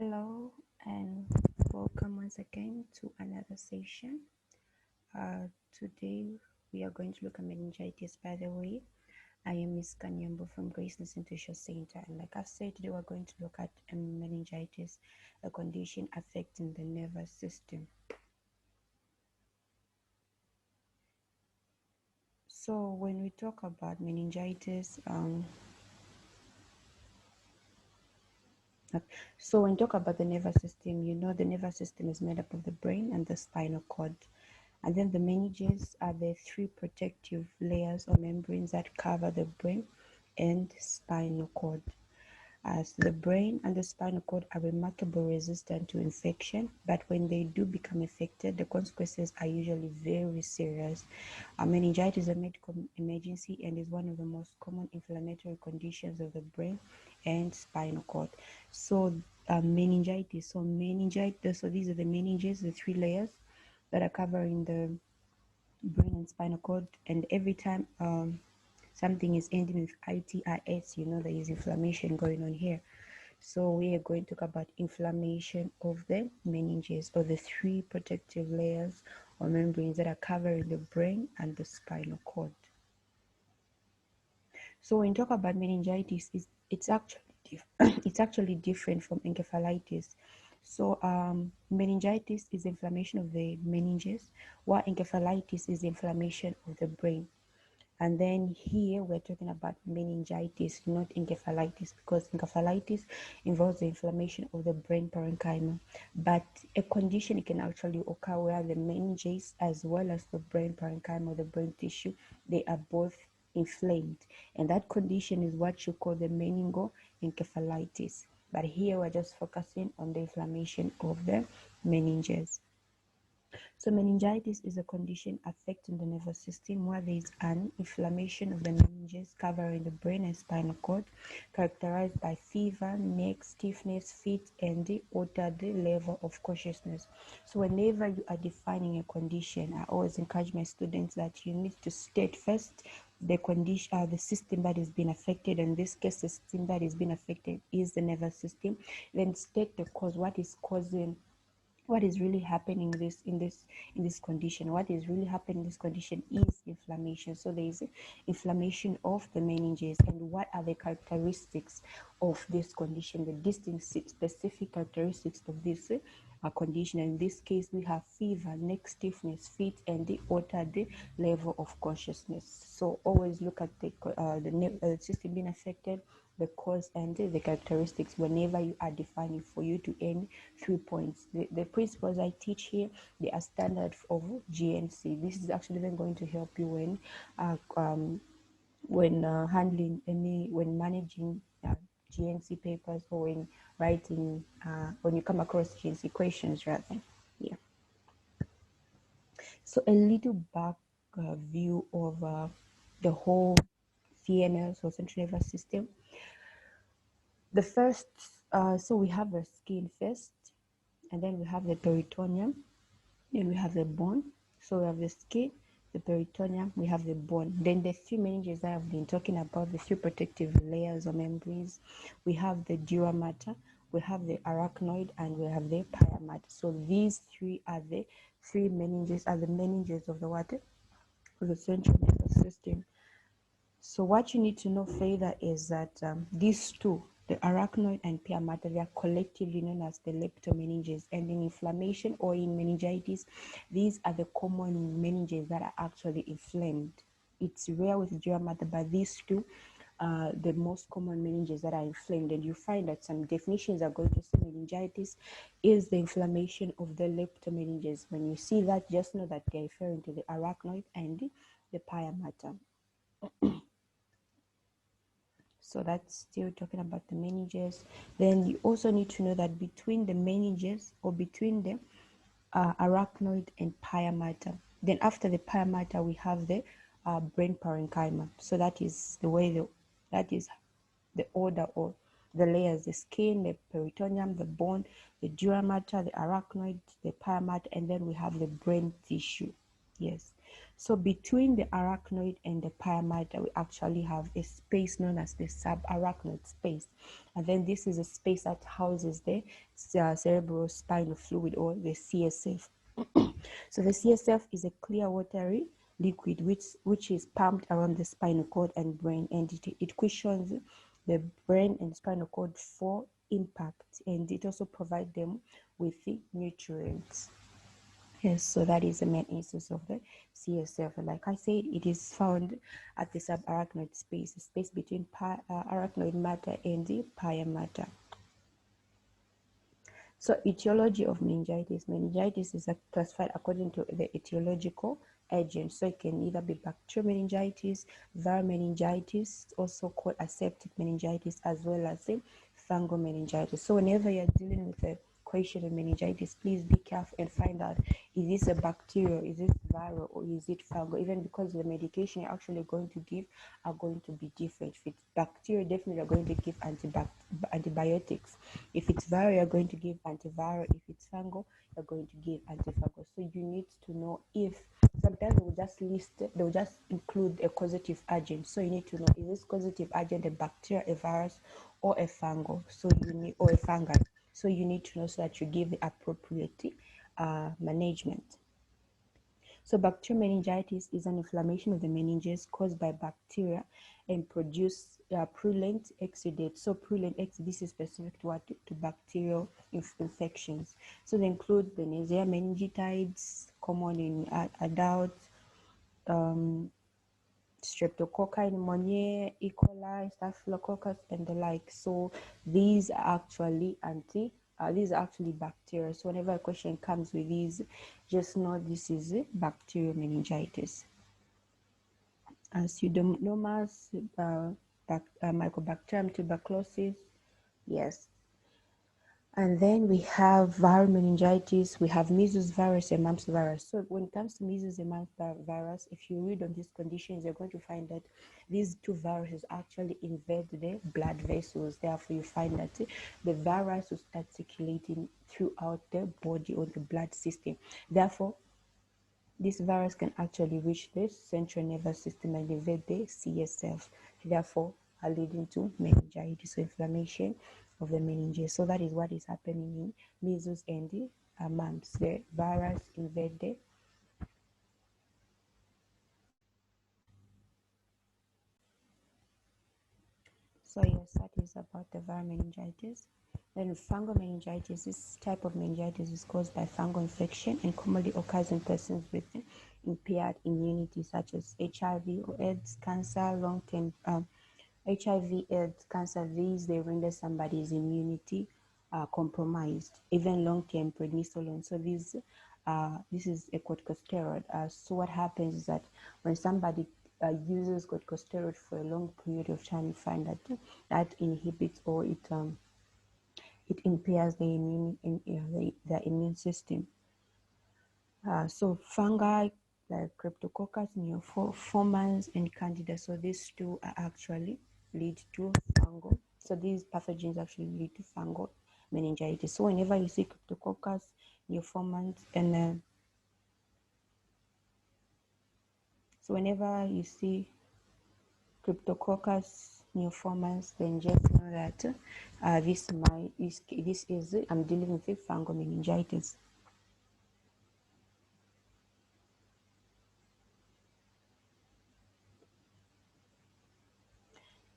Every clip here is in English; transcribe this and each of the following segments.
Hello and welcome once again to another session. Today we are going to look at meningitis. By the way, I am Miss Kanyambo from Grace Institution Center, and like I said, today we're going to look at meningitis, a condition affecting the nervous system. So when we talk about meningitis, so when you talk about the nervous system, you know the nervous system is made up of the brain and the spinal cord. And then the meninges are the three protective layers or membranes that cover the brain and spinal cord. As the brain and the spinal cord are remarkably resistant to infection, but when they do become affected, the consequences are usually very serious. Meningitis is a medical emergency and is one of the most common inflammatory conditions of the brain and spinal cord. So meningitis. So these are the meninges, the three layers that are covering the brain and spinal cord, and every time something is ending with itis, you know there is inflammation going on here. So we are going to talk about inflammation of the meninges, or the three protective layers or membranes that are covering the brain and the spinal cord. So when you talk about meningitis, it's actually it's actually different from encephalitis. So meningitis is inflammation of the meninges, while encephalitis is inflammation of the brain. And then here we're talking about meningitis, not encephalitis, because encephalitis involves the inflammation of the brain parenchyma. But a condition can actually occur where the meninges as well as the brain parenchyma, the brain tissue, they are both inflamed. And that condition is what you call the meningoencephalitis. But here we're just focusing on the inflammation of the meninges. So meningitis is a condition affecting the nervous system where there is an inflammation of the meninges covering the brain and spinal cord, characterized by fever, neck stiffness, feet, and the altered level of consciousness. So whenever you are defining a condition, I always encourage my students that you need to state first the condition, the system that is being affected. In this case, the system that is being affected is the nervous system. Then state the cause, what is really happening in this condition. What is really happening in this condition is inflammation. So there is inflammation of the meninges, and what are the characteristics of this condition, the distinct specific characteristics of this condition. In this case, we have fever, neck stiffness, feet, and the altered level of consciousness. So always look at the system being affected, the cause, and the characteristics whenever you are defining, for you to earn 3 points. The principles I teach here, they are standard of GNC. This is actually then going to help you when managing GNC papers, or when writing, when you come across GNC questions rather. Yeah. So a little back view of the whole CNS, or central nervous system. The first, so we have the skin first, and then we have the peritoneum, then we have the bone. So we have the skin, the peritoneum, we have the bone. Then the three meninges I have been talking about, the three protective layers or membranes. We have the dura mater, we have the arachnoid, and we have the pia mater. So these three are the three meninges, are the meninges of the water, of the central nervous system. So what you need to know further is that these two, the arachnoid and pia mater, they are collectively known as the leptomeninges. And in inflammation or in meningitis, these are the common meninges that are actually inflamed. It's rare with dura mater, but these two are the most common meninges that are inflamed. And you find that some definitions are going to say meningitis is the inflammation of the leptomeninges. When you see that, just know that they're referring to the arachnoid and the pia mater. So that's still talking about the meninges. Then you also need to know that between the meninges, or between the arachnoid and pia mater, then after the pia mater we have the brain parenchyma. So that is the order, or the layers: the skin, the peritoneum, the bone, the dura mater, the arachnoid, the pia mater, and then we have the brain tissue. Yes. So between the arachnoid and the pia mater, we actually have a space known as the subarachnoid space. And then this is a space that houses the cerebrospinal fluid, or the CSF. So the CSF is a clear watery liquid which is pumped around the spinal cord and brain, and it cushions the brain and spinal cord for impact, and it also provides them with the nutrients. Yes, so that is the main instance of the CSF. Like I said, it is found at the subarachnoid space, the space between arachnoid matter and the pia mater. So etiology of meningitis. Meningitis is classified according to the etiological agent. So it can either be bacterial meningitis, viral meningitis, also called aseptic meningitis, as well as the fungal meningitis. So whenever you're dealing with a question of meningitis, please be careful and find out, is this a bacterial, is this viral, or is it fungal? Even because the medication you're actually going to give are going to be different. If it's bacterial, definitely you're going to give antibiotics. If it's viral, you're going to give antiviral. If it's fungal, you're going to give antifungal. So you need to know if sometimes they will just they will just include a causative agent. So you need to know, is this causative agent a bacteria, a virus, or a fungal? So you need, or a fungi. So you need to know so that you give the appropriate management. So bacterial meningitis is an inflammation of the meninges caused by bacteria and produce purulent exudate. So purulent exudate, this is specific to what? To bacterial infections. So they include the Neisseria meningitis, common in adults, Streptococci pneumoniae, E. coli, Staphylococcus, and the like. So these are actually bacteria. So whenever a question comes with these, just know this is bacterial meningitis. Pseudomonas, Mycobacterium tuberculosis, yes. And then we have viral meningitis, we have measles virus and mumps virus. So when it comes to measles and mumps virus, if you read on these conditions, you're going to find that these two viruses actually invade the blood vessels. Therefore, you find that the virus will start circulating throughout the body or the blood system. Therefore, this virus can actually reach the central nervous system and invade the CSF, therefore leading to meningitis, so inflammation of the meninges. So that is what is happening in measles and the mumps. The virus invade the So yes, that is about the viral meningitis. Then fungal meningitis, this type of meningitis is caused by fungal infection and commonly occurs in persons with impaired immunity, such as HIV or AIDS, cancer, long-term HIV, AIDS, cancer. These they render somebody's immunity compromised, even long-term prednisolone. So this is a corticosteroid. So what happens is that when somebody uses corticosteroid for a long period of time, you find that that inhibits, or it impairs the immune system. So fungi like Cryptococcus, Neoformans, and Candida. So these two are actually lead to fungal. So these pathogens actually lead to fungal meningitis. So whenever you see Cryptococcus, Neoformans, and so whenever you see Cryptococcus, Neoformans, then just know that this is I'm dealing with a fungal meningitis.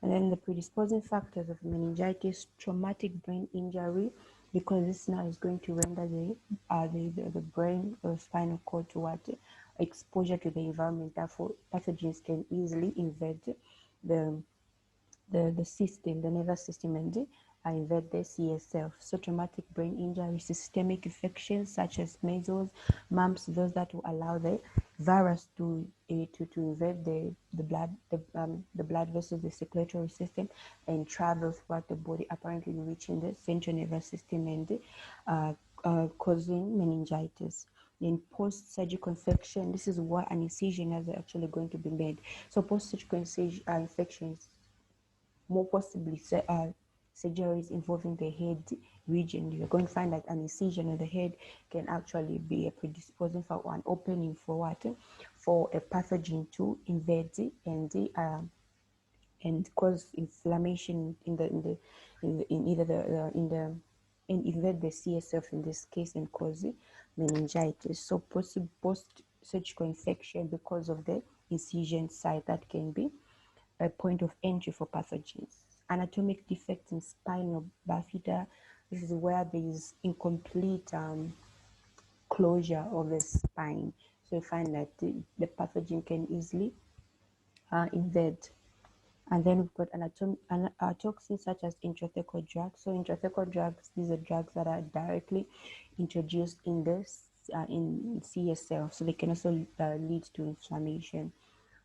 And then the predisposing factors of meningitis, traumatic brain injury, because this now is going to render the brain or spinal cord to what? Exposure to the environment. Therefore, pathogens can easily invade the the system, the nervous system, and invade the CSF. So traumatic brain injury, systemic infections such as measles, mumps, those that will allow the virus to invade the blood vessels, the circulatory system, and travel throughout the body, apparently reaching the central nervous system and causing meningitis. In post-surgical infection, this is where an incision is actually going to be made. So post-surgical infections more possibly surgeries involving the head region, you're going to find that an incision on the head can actually be a predisposing for an opening for what? For a pathogen to invade and cause inflammation in either and invade the CSF in this case and cause meningitis. So post surgical infection because of the incision site, that can be a point of entry for pathogens. Anatomic defects in spinal bifida. This is where there is incomplete closure of the spine. So you find that the pathogen can easily invade. And then we've got toxins such as intrathecal drugs. So intrathecal drugs, these are drugs that are directly introduced in this in CSL. So they can also lead to inflammation,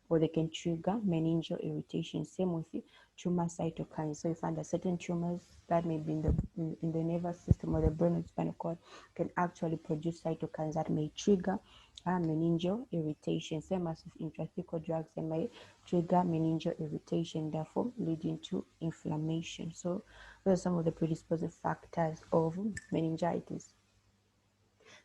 or they can trigger meningeal irritation. Same with the tumor cytokines. So you find that certain tumors that may be in the nervous system or the brain and spinal cord can actually produce cytokines that may trigger meningeal irritation. Same as with intrathecal drugs, they may trigger meningeal irritation, therefore leading to inflammation. So those are some of the predisposing factors of meningitis.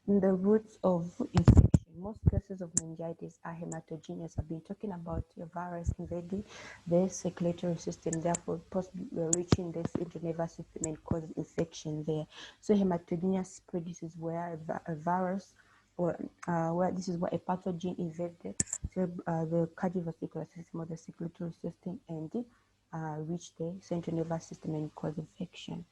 The roots of infection. Most cases of meningitis are hematogenous. I've been talking about a virus invading the circulatory system, therefore possibly reaching this into nervous system and causing infection there. So hematogenous spread, this is where a virus or where this is where a pathogen invaded the cardiovascular system or the circulatory system and reach the central nervous system and cause infection.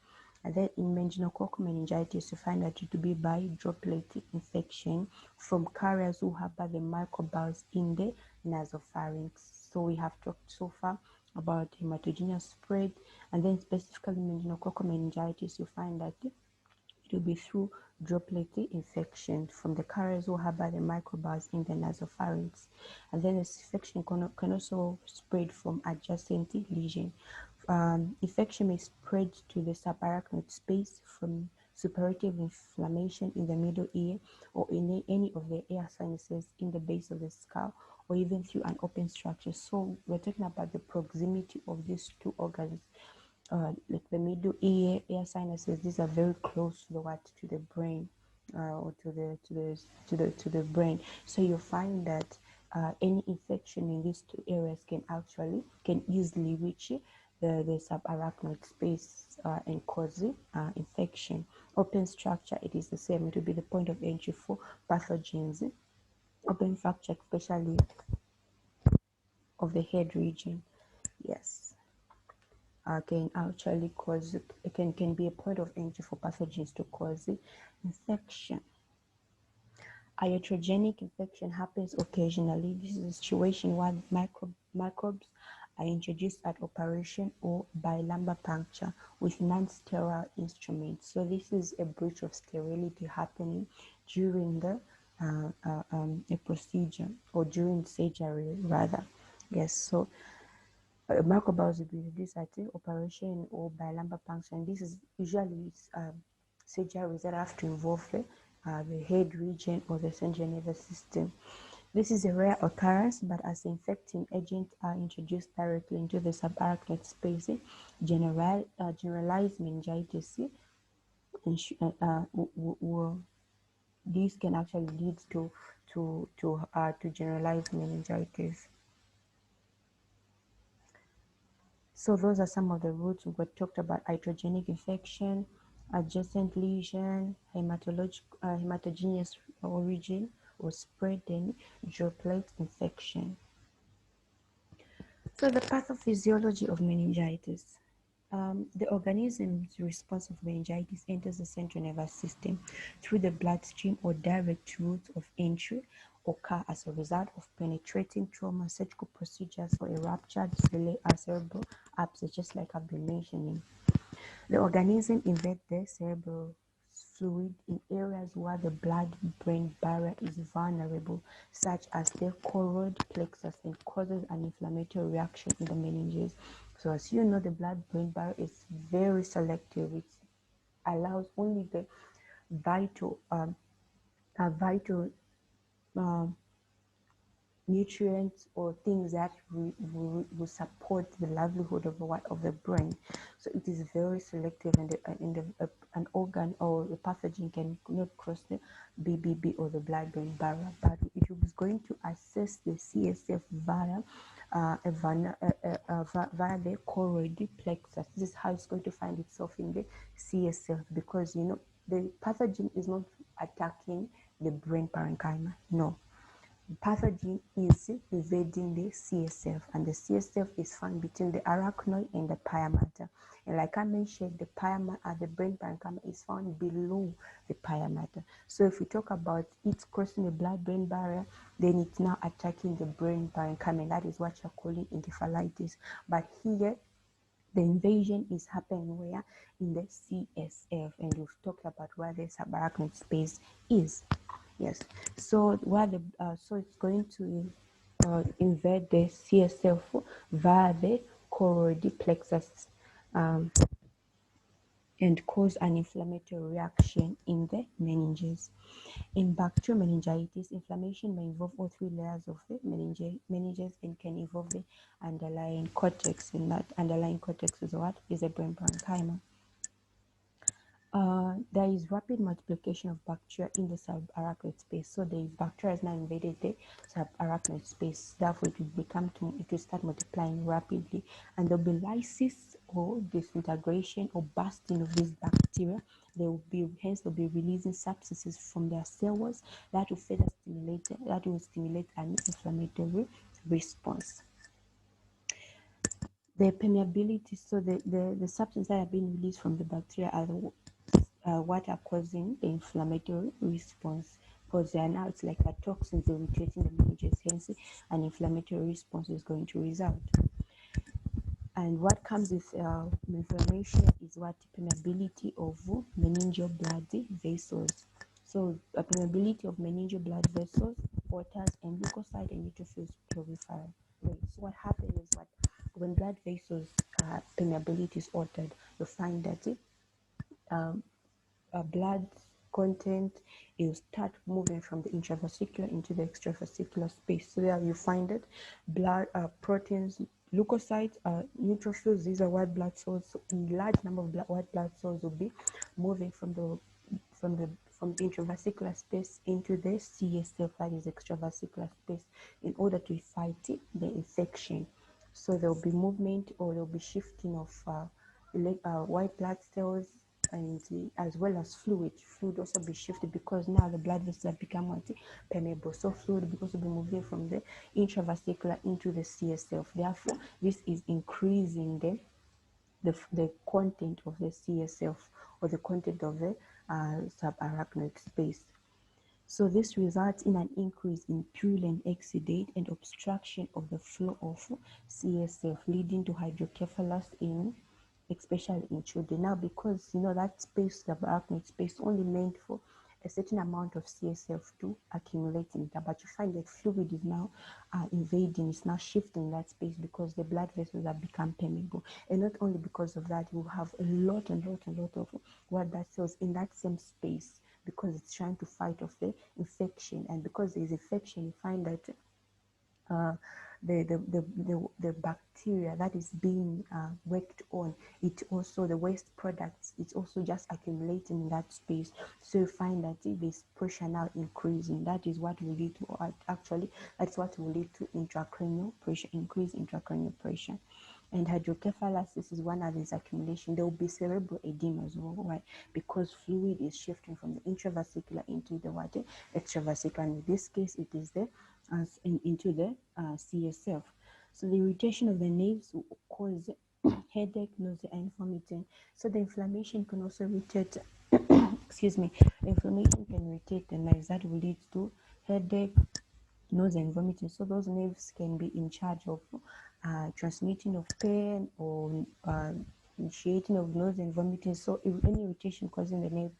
And then in meningococcal meningitis, you find that to be by droplet infection from carriers who harbor the microbes in the nasopharynx. So we have talked so far about hematogenous spread, and then specifically meningococcal meningitis, you find that it will be through droplet infection from the carriers who harbor the microbes in the nasopharynx. And then this infection can also spread from adjacent lesion. Infection may spread to the subarachnoid space from suppurative inflammation in the middle ear or in any of the air sinuses in the base of the skull, or even through an open structure. So we're talking about the proximity of these two organs, like the middle ear, air sinuses. These are very close to the what, to the brain, or to the brain. So you find that any infection in these two areas can easily reach the subarachnoid space and cause infection. Open structure, it is the same. It will be the point of entry for pathogens. Open fracture, especially of the head region. Yes. Can actually cause it can be a point of entry for pathogens to cause infection. Iatrogenic infection happens occasionally. This is a situation where microbes are introduced at operation or by lumbar puncture with non-sterile instruments. So this is a breach of sterility happening during the a procedure or during surgery rather. Yes, so microbes will be introduced at operation or by lumbar puncture. And this is usually surgeries that have to involve the head region or the central nervous system. This is a rare occurrence, but as infecting agents are introduced directly into the subarachnoid space, generalized meningitis, these can actually lead to generalized meningitis. So those are some of the routes we talked about: iatrogenic infection, adjacent lesion, hematogenous origin or spread, and droplet infection. So the pathophysiology of meningitis. The organism's response of meningitis enters the central nervous system through the bloodstream or direct routes of entry occur as a result of penetrating trauma, surgical procedures, or a ruptured cerebral abscess, just like I've been mentioning. The organism invades the cerebral fluid in areas where the blood-brain barrier is vulnerable, such as the choroid plexus, and causes an inflammatory reaction in the meninges. So as you know, the blood-brain barrier is very selective. It allows only the vital, vital nutrients or things that will support the livelihood of what of the brain. So it is very selective, and an organ or a pathogen can not cross the BBB or the blood-brain barrier, but it is going to assess the CSF via the choroid plexus. This is how it's going to find itself in the CSF, because the pathogen is not attacking the brain parenchyma. No, pathogen is invading the CSF, and the CSF is found between the arachnoid and the pia mater. And like I mentioned, the brain parenchyma is found below the pia mater. So if we talk about it crossing the blood-brain barrier, then it's now attacking the brain parenchyma, and that is what you're calling encephalitis. But here, the invasion is happening where? In the CSF, and we've talked about where the subarachnoid space is. Yes, so so it's going to invade the CSF via the choroid plexus, and cause an inflammatory reaction in the meninges. In bacterial meningitis, inflammation may involve all three layers of the meninges and can involve the underlying cortex, and that underlying cortex is what? Is the brain parenchyma. There is rapid multiplication of bacteria in the subarachnoid space. So the bacteria has now invaded the subarachnoid space. Therefore, it will start multiplying rapidly, and there'll be lysis or disintegration or bursting of these bacteria. They'll be releasing substances from their cell walls that will stimulate an inflammatory response. The permeability, so the substances that are being released from the bacteria are what are causing the inflammatory response, because they are now, it's like a toxins irritating the meninges, hence an inflammatory response is going to result. And what comes with inflammation is what? Permeability of meningeal blood vessels. So permeability of meningeal blood vessels alters, and leukocyte and neutrophils proliferate. So what happens is what, when blood vessels permeability is altered, you find that blood content, you start moving from the intravesicular into the extravesicular space. So there you find it, blood proteins, leukocytes, neutrophils, these are white blood cells. So a large number of white blood cells will be moving from the intravesicular space into the CSF, that is extravesicular space, in order to fight the infection. So there will be movement, or there will be shifting of white blood cells, and as well as fluid also be shifted, because now the blood vessels have become permeable. So fluid because will be moving from the intravesicular into the CSF. Therefore, this is increasing the content of the CSF, or the content of the subarachnoid space. So this results in an increase in purulent exudate and obstruction of the flow of CSF, leading to hydrocephalus especially in children. Now, because that space, the subarachnoid space, only meant for a certain amount of CSF to accumulate in it, but you find that fluid is now invading, it's now shifting that space, because the blood vessels have become permeable. And not only because of that, you have a lot of white blood cells in that same space, because it's trying to fight off the infection. And because there is infection, you find that the bacteria that is being worked on, it also, the waste products, it's also just accumulating in that space. So you find that this pressure now increasing. That is what will lead to, actually, that's what will lead to intracranial pressure, increased intracranial pressure. And hydrocephalus, this is one of these accumulation. There will be cerebral edema as well, right? Because fluid is shifting from the intravesicular into the water extravesicular. And in this case, it is into the CSF. So the irritation of the nerves will cause headache, nausea, and vomiting. So the inflammation can also irritate. Excuse me. The inflammation can irritate the nerves. That will lead to headache, nausea, and vomiting. So those nerves can be in charge of transmitting of pain, or initiating of nausea and vomiting. So if any irritation causing the nerve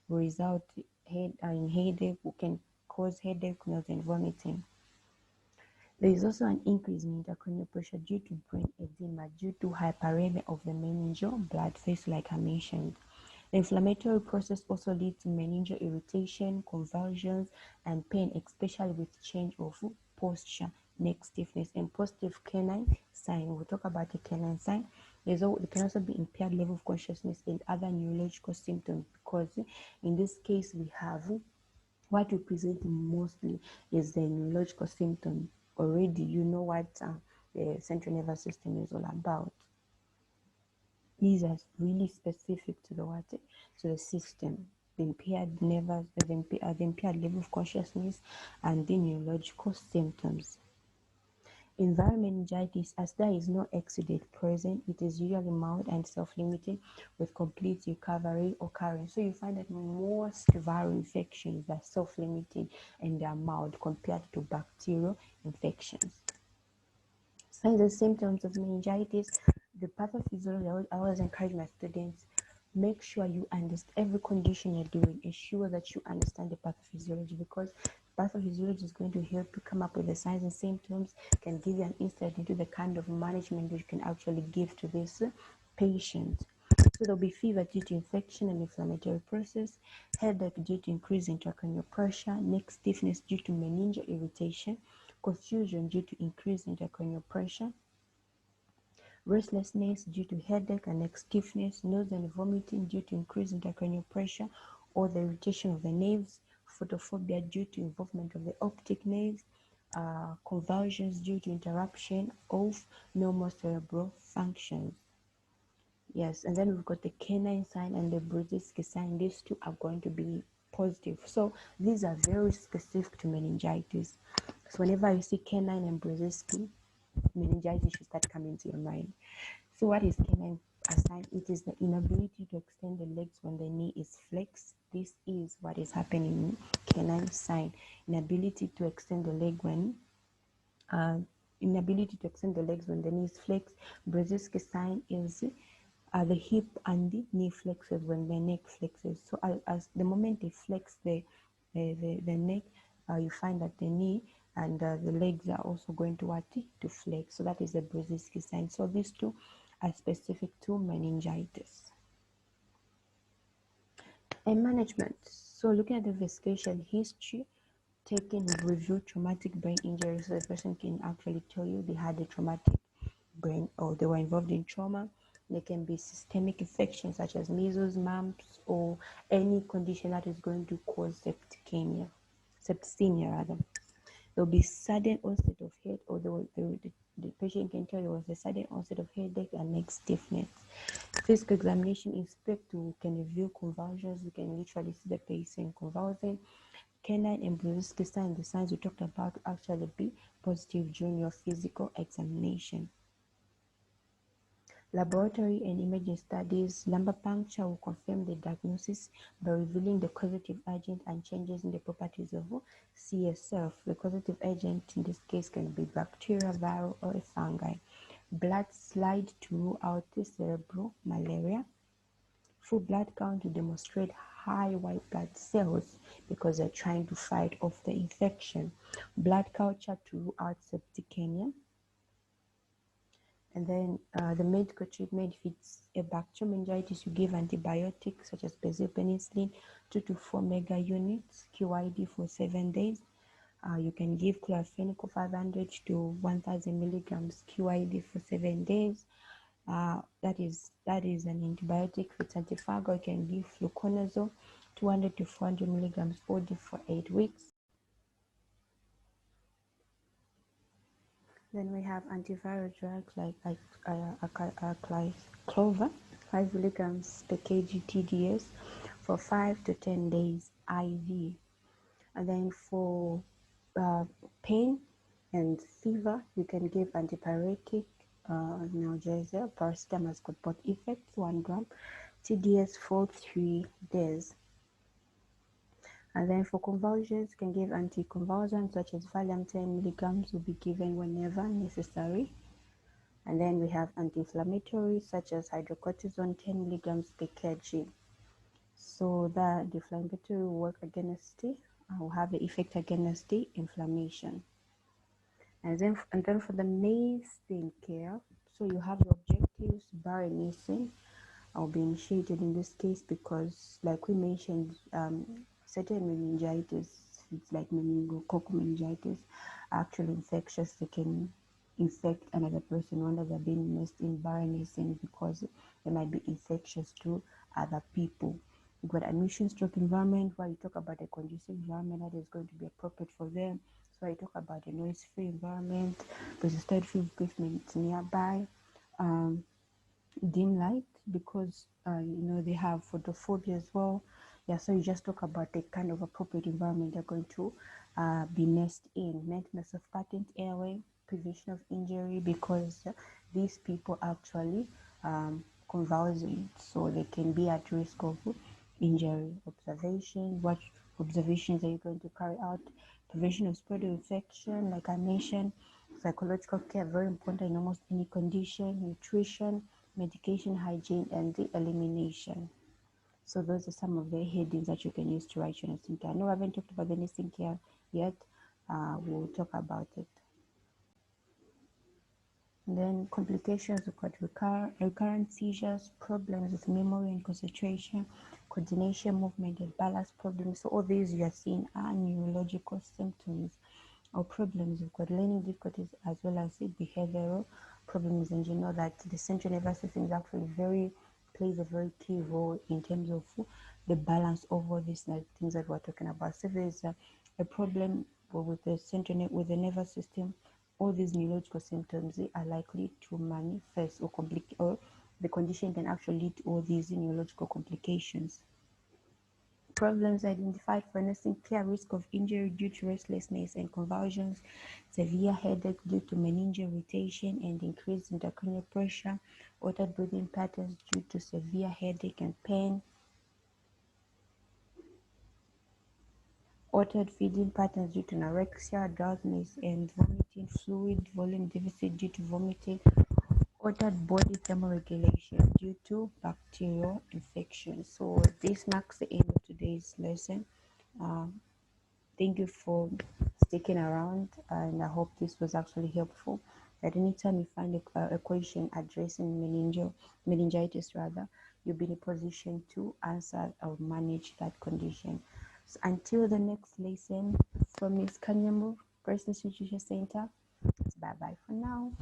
will result in headache, can cause headache, nausea, and vomiting. There is also an increase in intracranial pressure due to brain edema, due to hyperemia of the meningeal blood vessel, like I mentioned. The inflammatory process also leads to meningeal irritation, convulsions, and pain, especially with change of posture. neck stiffness, and positive canine sign. We'll talk about the canine sign. There can also be impaired level of consciousness and other neurological symptoms, because in this case we have what we present mostly is the neurological symptom. Already you know what the central nervous system is all about. These are really specific to the what, to the system, the impaired nervous, the impaired level of consciousness, and the neurological symptoms. In viral meningitis, as there is no exudate present, it is usually mild and self-limiting with complete recovery occurring. So you find that most viral infections are self-limiting and they are mild compared to bacterial infections. Signs and symptoms of meningitis. The pathophysiology, I always encourage my students, make sure you understand every condition you're doing. Ensure that you understand the pathophysiology, because pathophysiology is going to help you come up with the signs and symptoms, can give you an insight into the kind of management that you can actually give to this patient. So there'll be fever due to infection and inflammatory process, headache due to increased intracranial pressure, neck stiffness due to meningeal irritation, confusion due to increased intracranial pressure, restlessness due to headache and neck stiffness, nausea and vomiting due to increased intracranial pressure or the irritation of the nerves, photophobia due to involvement of the optic nerves, convulsions due to interruption of normal cerebral functions. Yes, and then we've got the canine sign and the Brzezinski sign. These two are going to be positive. So these are very specific to meningitis. So whenever you see canine and Brzezinski, meningitis should start coming to your mind. So what is canine sign? It is the inability to extend the legs when the knee is flexed. This is what is happening in canine sign. Inability to extend the leg when inability to extend the legs when the knee is flexed. Brzezinski sign is the hip and the knee flexes when the neck flexes. So as the moment they flex the neck, you find that the knee and the legs are also going to what, to flex. So that is the Brzezinski sign. So these two are specific to meningitis. And management. So looking at the investigation history, taking review traumatic brain injury, so the person can actually tell you they had a traumatic brain or they were involved in trauma. There can be systemic infections such as measles, mumps, or any condition that is going to cause septicemia rather. There'll be sudden onset of head, or the patient can tell there was a sudden onset of headache and neck stiffness. Physical examination inspect, we can review convulsions. We can literally see the patient convulsing. Canine and Brzezinski sign, the signs we talked about, actually be positive during your physical examination. Laboratory and imaging studies. Lumbar puncture will confirm the diagnosis by revealing the causative agent and changes in the properties of CSF. The causative agent in this case can be bacteria, viral, or a fungi. Blood slide to rule out cerebral malaria. Full blood count to demonstrate high white blood cells because they're trying to fight off the infection. Blood culture to rule out septicemia. And then the medical treatment, if it's a bacterial meningitis, you give antibiotics such as penicillin 2 to 4 mega units, QID for 7 days. You can give chlorphenicol 500 to 1000 milligrams QID for 7 days. That is an antibiotic. If it's antifungal, you can give fluconazole 200 to 400 milligrams OD for 8 weeks. Then we have antiviral drugs like clover, 5 milligrams per kg TDS for 5 to 10 days IV. And then for pain and fever, you can give antipyretic, analgesia. Paracetamol has got both effects, 1 gram TDS for 3 days. And then for convulsions, you can give anticonvulsants such as Valium 10 milligrams will be given whenever necessary. And then we have anti-inflammatories such as hydrocortisone 10 milligrams per kg. So the inflammatory will work against the, will have the effect against the inflammation. And then for the main care, so you have the objectives. Barimycin will be initiated in this case because, like we mentioned, certain meningitis acids like meningococcal meningitis are actually infectious. They can infect another person whether they're being immersed in barrenness, and because they might be infectious to other people. You've got admission stroke environment, where you talk about a conducive environment that is going to be appropriate for them. So I talk about a noise-free environment, there's a study equipment nearby, um, dim light, because they have photophobia as well. Yeah, so you just talk about the kind of appropriate environment they're going to be nursed in. Maintenance of patent airway, prevention of injury, because these people actually convulsing, so they can be at risk of injury. Observation, what observations are you going to carry out? Prevention of spread of infection, like I mentioned. Psychological care, very important in almost any condition. Nutrition, medication, hygiene, and the elimination. So those are some of the headings that you can use to write your nursing care. No, I haven't talked about the nursing care yet. We'll talk about it. And then complications, we've got recurrent seizures, problems with memory and concentration, coordination, movement, and balance problems. So all these you are seeing are neurological symptoms or problems. We've got learning difficulties as well as behavioral problems. And you know that the central nervous system is actually plays a very key role in terms of the balance of all these things that we're talking about. So if there's a problem with with the nervous system, all these neurological symptoms are likely to manifest or the condition can actually lead to all these neurological complications. Problems identified for nursing care: risk of injury due to restlessness and convulsions, severe headache due to meningeal irritation and increased intracranial pressure, altered breathing patterns due to severe headache and pain, altered feeding patterns due to anorexia, drowsiness and vomiting, fluid volume deficit due to vomiting, altered body thermoregulation due to bacterial infection. So this marks the end of today's lesson. Um, Thank you for sticking around, and I hope this was actually helpful. At any time you find a question addressing meningitis rather, you'll be in a position to answer or manage that condition. So until the next lesson, from Ms. Kanyamu, Breast Institution Center, bye bye for now.